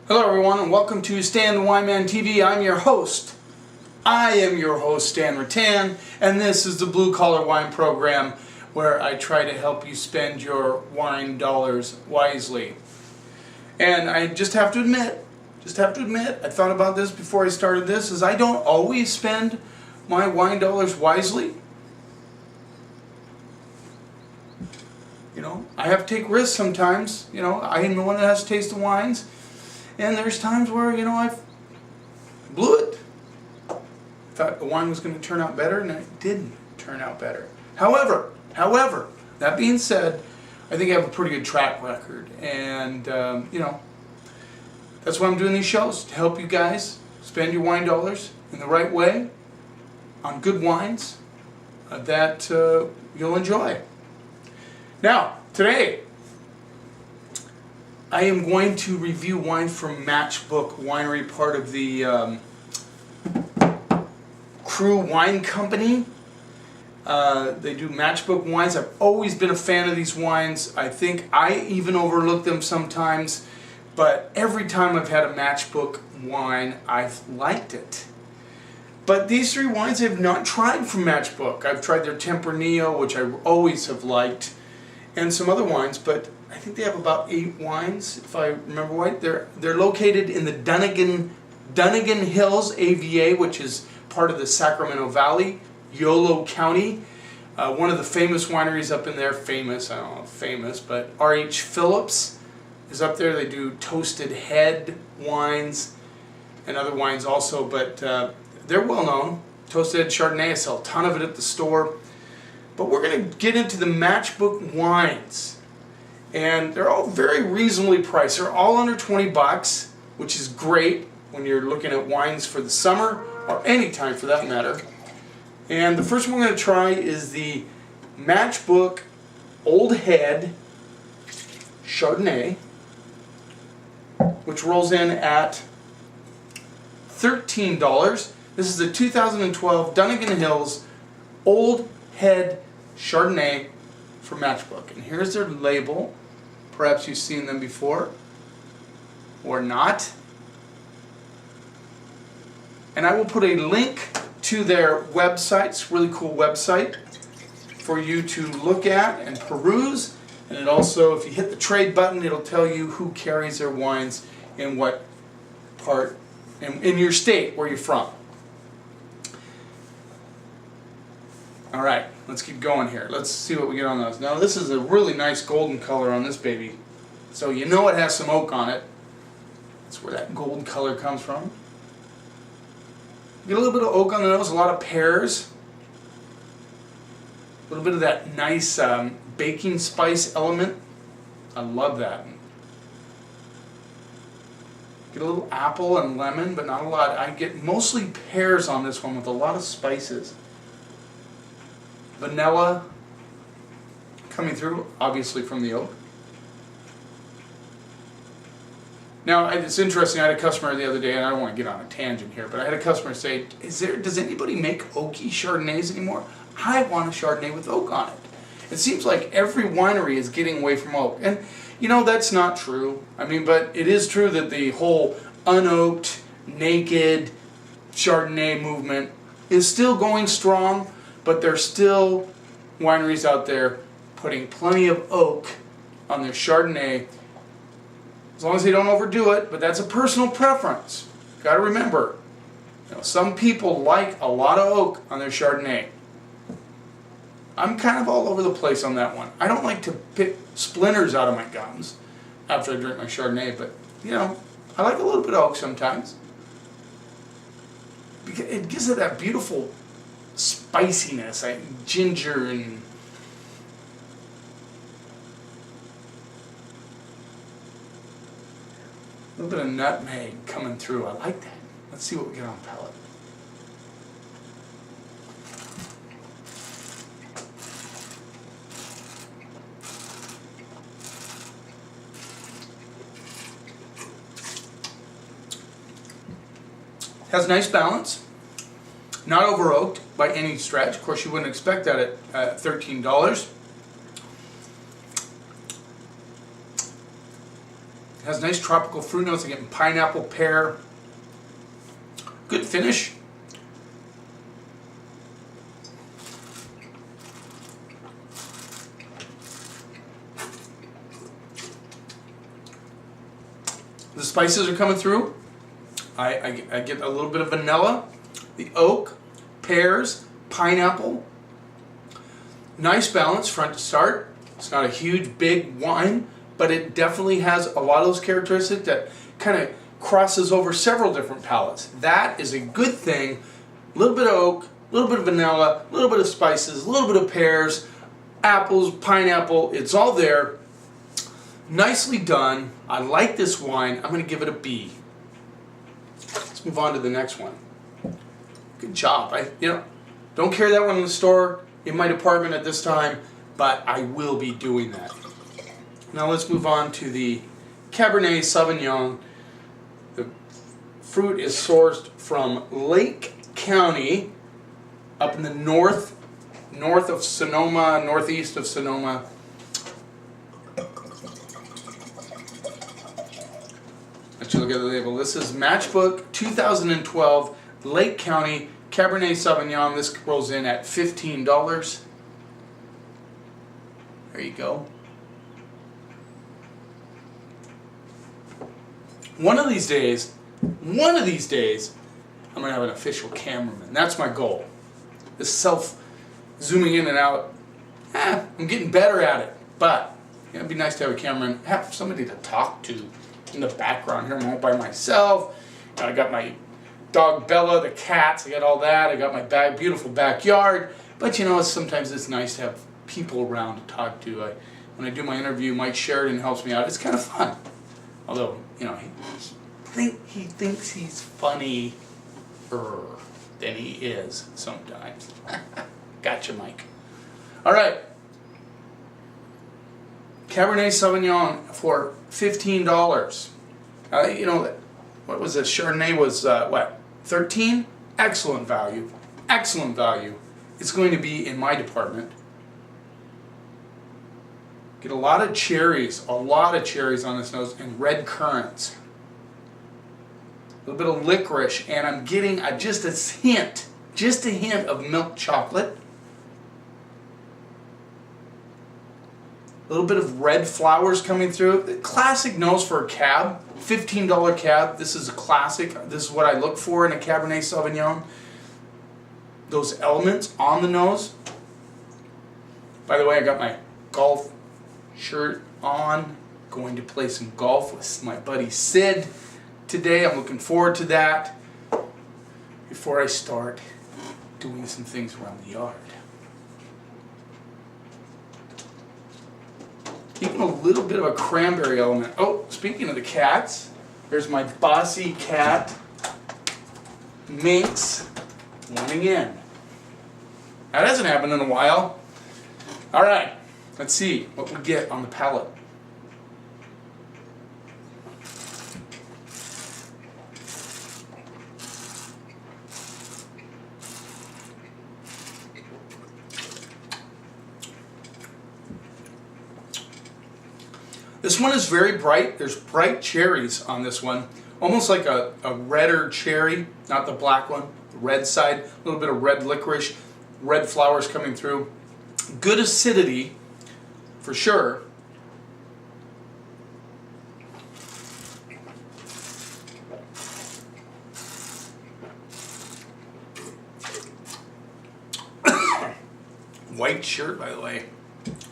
Hello everyone and welcome to Stan the Wine Man TV. I'm your host. I am your host, Stan Rattan, and this is the Blue Collar Wine Program where I try to help you spend your wine dollars wisely. And I just have to admit, I thought about this before I started this, is I don't always spend my wine dollars wisely. You know, I have to take risks sometimes. You know, I am the one that has to taste the wines. And there's times where, you know, I've blew it. Thought the wine was going to turn out better, and it didn't turn out better. However, that being said, I think I have a pretty good track record. And, you know, that's why I'm doing these shows, to help you guys spend your wine dollars in the right way on good wines that you'll enjoy. Now, today, I am going to review wine from Matchbook Winery, part of the Crew Wine Company. They do Matchbook wines. I've always been a fan of these wines. I think I even overlook them sometimes, but every time I've had a Matchbook wine, I've liked it. But these three wines I have not tried from Matchbook. I've tried their Tempranillo, which I always have liked, and some other wines, but I think they have about 8 wines, if I remember right. They're located in the Dunnigan Hills AVA, which is part of the Sacramento Valley, Yolo County. One of the famous wineries up in there, I don't know if famous, but R.H. Phillips is up there. They do toasted head wines and other wines also, but they're well known. Toasted Head Chardonnay, I sell a ton of it at the store. But we're going to get into the Matchbook wines. And they're all very reasonably priced. They're all under 20 bucks, which is great when you're looking at wines for the summer, or any time for that matter. And the first one we're going to try is the Matchbook Old Head Chardonnay, which rolls in at $13. This is the 2012 Dunnigan Hills Old Head Chardonnay from Matchbook. And here's their label. Perhaps you've seen them before or not. And I will put a link to their website. It's a really cool website for you to look at and peruse. And it also, if you hit the trade button, it'll tell you who carries their wines in what part in your state where you're from. All right, let's keep going here. Let's see what we get on those. Now, this is a really nice golden color on this baby. So you know it has some oak on it. That's where that gold color comes from. Get a little bit of oak on the nose, a lot of pears. A little bit of that nice baking spice element. I love that. Get a little apple and lemon, but not a lot. I get mostly pears on this one with a lot of spices. Vanilla coming through, obviously from the oak. Now, it's interesting, I had a customer the other day, and I don't want to get on a tangent here, but I had a customer say, does anybody make oaky Chardonnays anymore? I want a Chardonnay with oak on it. It seems like every winery is getting away from oak. And, you know, that's not true. I mean, but it is true that the whole unoaked, naked Chardonnay movement is still going strong. But there's still wineries out there putting plenty of oak on their Chardonnay, as long as they don't overdo it. But that's a personal preference. Got to remember, you know, some people like a lot of oak on their Chardonnay. I'm kind of all over the place on that one. I don't like to pick splinters out of my gums after I drink my Chardonnay, but you know, I like a little bit of oak sometimes because it gives it that beautiful spiciness, like ginger and a little bit of nutmeg coming through. I like that. Let's see what we get on palate. Has nice balance. Not over oaked by any stretch. Of course, you wouldn't expect that at $13. has nice tropical fruit notes. I'm getting pineapple, pear. Good finish. The spices are coming through. I get a little bit of vanilla, the oak, pears, pineapple. Nice balance front to start. It's not a huge, big wine, but it definitely has a lot of those characteristics that kind of crosses over several different palates. That is a good thing. A little bit of oak, a little bit of vanilla, a little bit of spices, a little bit of pears, apples, pineapple. It's all there. Nicely done. I like this wine. I'm going to give it a B. Let's move on to the next one. Good job. Don't carry that one in the store, in my department at this time, but I will be doing that. Now let's move on to the Cabernet Sauvignon. The fruit is sourced from Lake County, up in the north of Sonoma, northeast of Sonoma. Let you look at the label. This is Matchbook 2012 Lake County Cabernet Sauvignon. This rolls in at $15. There you go. One of these days, I'm going to have an official cameraman. That's my goal. This self-zooming in and out, I'm getting better at it. But it'd be nice to have a cameraman, have somebody to talk to in the background here. I'm all by myself. I got my dog Bella, the cats, I got all that. I got my beautiful backyard. But sometimes it's nice to have people around to talk to. When I do my interview, Mike Sheridan helps me out. It's kind of fun. Although, he thinks he's funnier than he is sometimes. Gotcha, Mike. All right. Cabernet Sauvignon for $15. What was it? Chardonnay was what? $13? Excellent value. Excellent value. It's going to be in my department. Get a lot of cherries on this nose, and red currants. A little bit of licorice, and I'm getting just a hint of milk chocolate. A little bit of red flowers coming through. The classic nose for a cab. $15 cab. This is a classic. This is what I look for in a Cabernet Sauvignon. Those elements on the nose. By the way, I got my golf shirt on. Going to play some golf with my buddy Sid today. I'm looking forward to that. Before I start doing some things around the yard. Even a little bit of a cranberry element. Oh, speaking of the cats, there's my bossy cat, Minx, running in. That hasn't happened in a while. All right, let's see what we get on the palate. This one is very bright. There's bright cherries on this one. Almost like a redder cherry, not the black one, the red side. A little bit of red licorice, red flowers coming through. Good acidity, for sure. White shirt, by the way.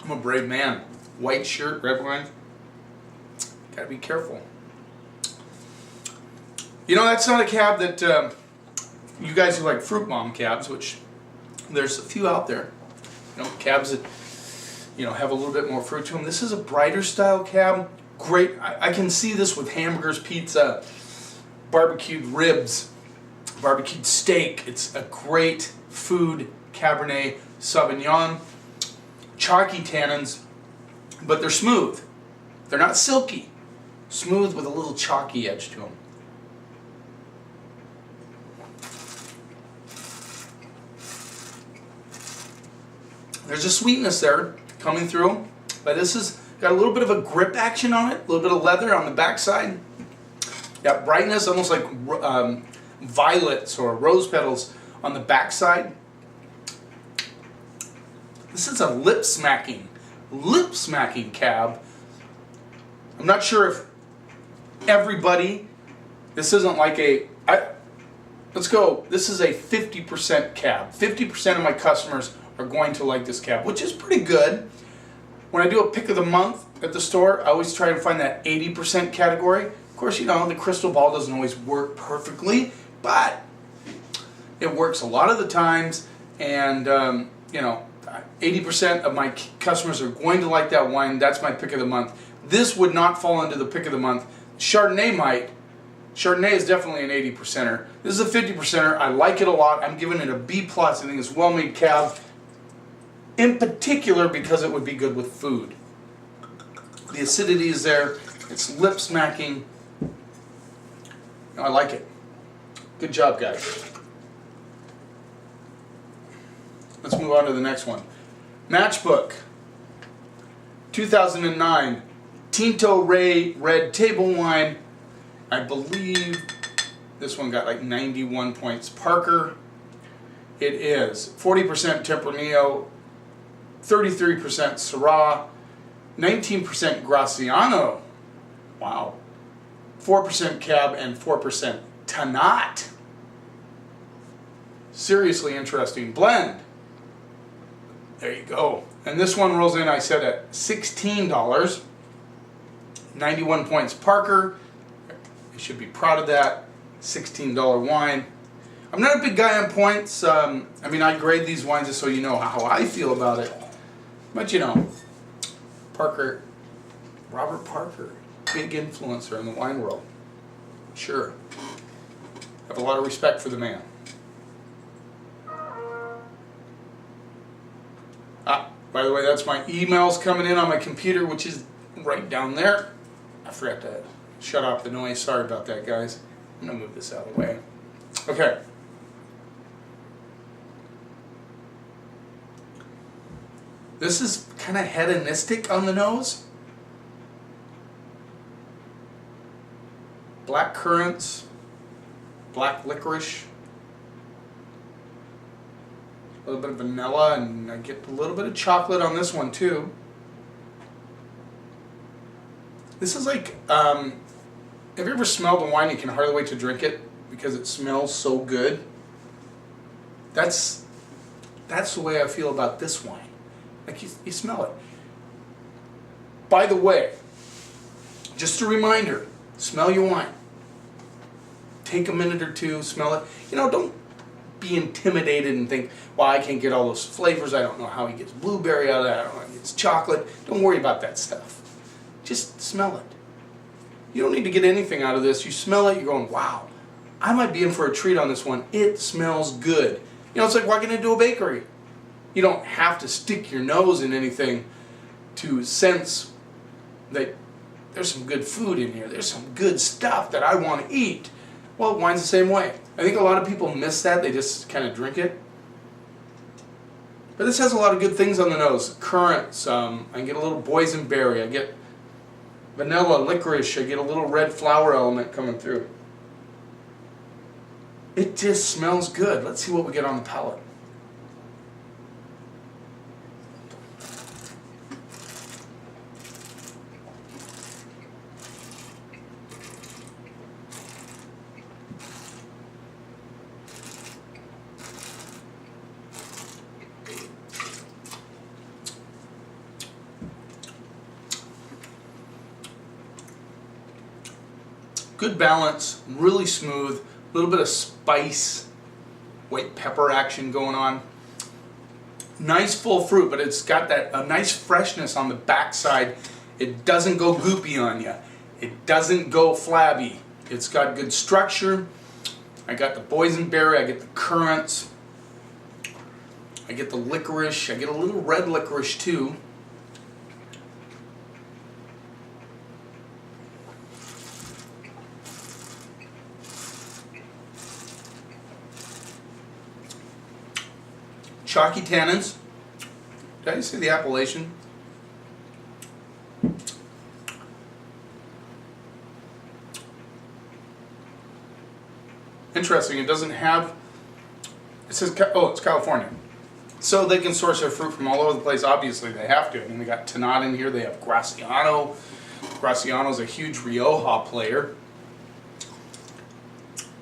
I'm a brave man. White shirt, red wine. Gotta be careful. That's not a cab that you guys who like Fruit Bomb cabs, which there's a few out there. Cabs that have a little bit more fruit to them. This is a brighter style cab. Great. I can see this with hamburgers, pizza, barbecued ribs, barbecued steak. It's a great food Cabernet Sauvignon. Chalky tannins, but they're smooth. They're not silky. Smooth with a little chalky edge to them. There's a sweetness there coming through, but this is Got a little bit of a grip action on it, a little bit of leather on the backside. Got brightness, almost like violets or rose petals on the backside. This is a lip smacking cab. I'm not sure if everybody, this isn't like let's go, this is a 50% cab. 50% of my customers are going to like this cab, which is pretty good. When I do a pick of the month at the store, I always try to find that 80% category. Of course, you know, the crystal ball doesn't always work perfectly, but it works a lot of the times, and you know, 80% of my customers are going to like that wine. That's my pick of the month. This would not fall into the pick of the month. Chardonnay might. Chardonnay is definitely an 80%er. This is a 50%er. I like it a lot. I'm giving it a B+. I think it's a well-made cab, in particular because it would be good with food. The acidity is there. It's lip smacking. I like it. Good job, guys. Let's move on to the next one. Matchbook 2009 Tinto Ray Red Table Wine. I believe this one got like 91 points. Parker. It is 40% Tempranillo, 33% Syrah, 19% Graciano. Wow. 4% Cab and 4% Tannat. Seriously interesting blend. There you go. And this one rolls in, I said, at $16. 91 points Parker. You should be proud of that. $16 wine. I'm not a big guy on points. I mean, I grade these wines just so you know how I feel about it. But you know, Parker, Robert Parker, big influencer in the wine world. Sure. Have a lot of respect for the man. Ah, by the way, that's my emails coming in on my computer, which is right down there. I forgot to shut off the noise. Sorry about that, guys. I'm going to move this out of the way. Okay. This is kind of hedonistic on the nose. Black currants, black licorice, a little bit of vanilla, and I get a little bit of chocolate on this one too. This is like, have you ever smelled a wine you can hardly wait to drink it because it smells so good? That's the way I feel about this wine. Like you smell it. By the way, just a reminder, smell your wine. Take a minute or two, smell it. You know, don't be intimidated and think, well, I can't get all those flavors. I don't know how he gets blueberry out of that. I don't know how he gets chocolate. Don't worry about that stuff. Just smell it. You don't need to get anything out of this. You smell it, you're going, wow, I might be in for a treat on this one. It smells good. You know, it's like walking into a bakery. You don't have to stick your nose in anything to sense that there's some good food in here. There's some good stuff that I want to eat. Well, wine's the same way. I think a lot of people miss that. They just kind of drink it. But this has a lot of good things on the nose. Currants, I get a little boysenberry. I get vanilla, licorice. I get a little red flower element coming through. It just smells good. Let's see what we get on the palate. Good balance, really smooth, a little bit of spice, white pepper action going on. Nice full fruit, but it's got that a nice freshness on the backside. It doesn't go goopy on you. It doesn't go flabby. It's got good structure. I got the boysenberry, I get the currants, I get the licorice, I get a little red licorice too. Chalky tannins. Did I say the appellation? Interesting, it doesn't have, it says, oh, it's California. So they can source their fruit from all over the place. Obviously they have to. I mean, they got Tannat in here, they have Graciano. Graciano's a huge Rioja player.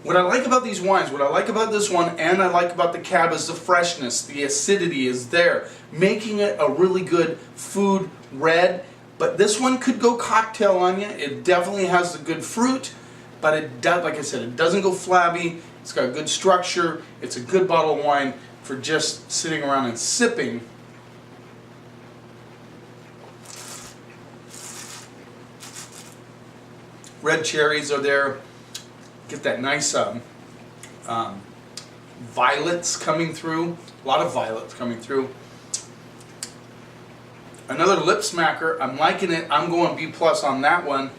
What I like about these wines, what I like about this one, and I like about the Cab is the freshness, the acidity is there, making it a really good food red. But this one could go cocktail on you. It definitely has the good fruit, but it does, like I said, it doesn't go flabby. It's got good structure. It's a good bottle of wine for just sitting around and sipping. Red cherries are there. Get that nice violets coming through. A lot of violets coming through. Another lip smacker. I'm liking it. I'm going B+ on that one.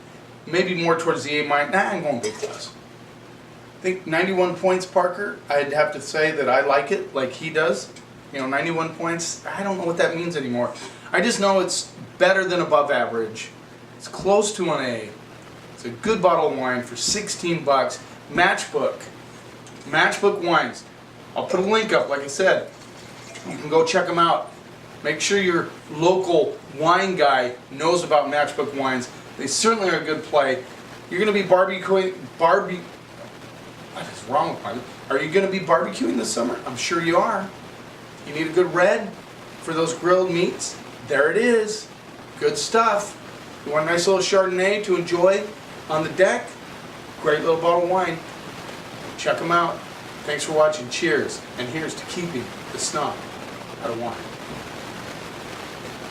Maybe more towards the A-. Nah, I'm going B+. I think 91 points, Parker. I'd have to say that I like it like he does. You know, 91 points. I don't know what that means anymore. I just know it's better than above average. It's close to an A. It's a good bottle of wine for 16 bucks. Matchbook. Matchbook wines. I'll put a link up, like I said. You can go check them out. Make sure your local wine guy knows about Matchbook wines. They certainly are a good play. You're going to be what is wrong with my... Are you going to be barbecuing this summer? I'm sure you are. You need a good red for those grilled meats. There it is. Good stuff. You want a nice little Chardonnay to enjoy on the deck? Great little bottle of wine. Check them out. Thanks for watching. Cheers. And here's to keeping the snob out of wine.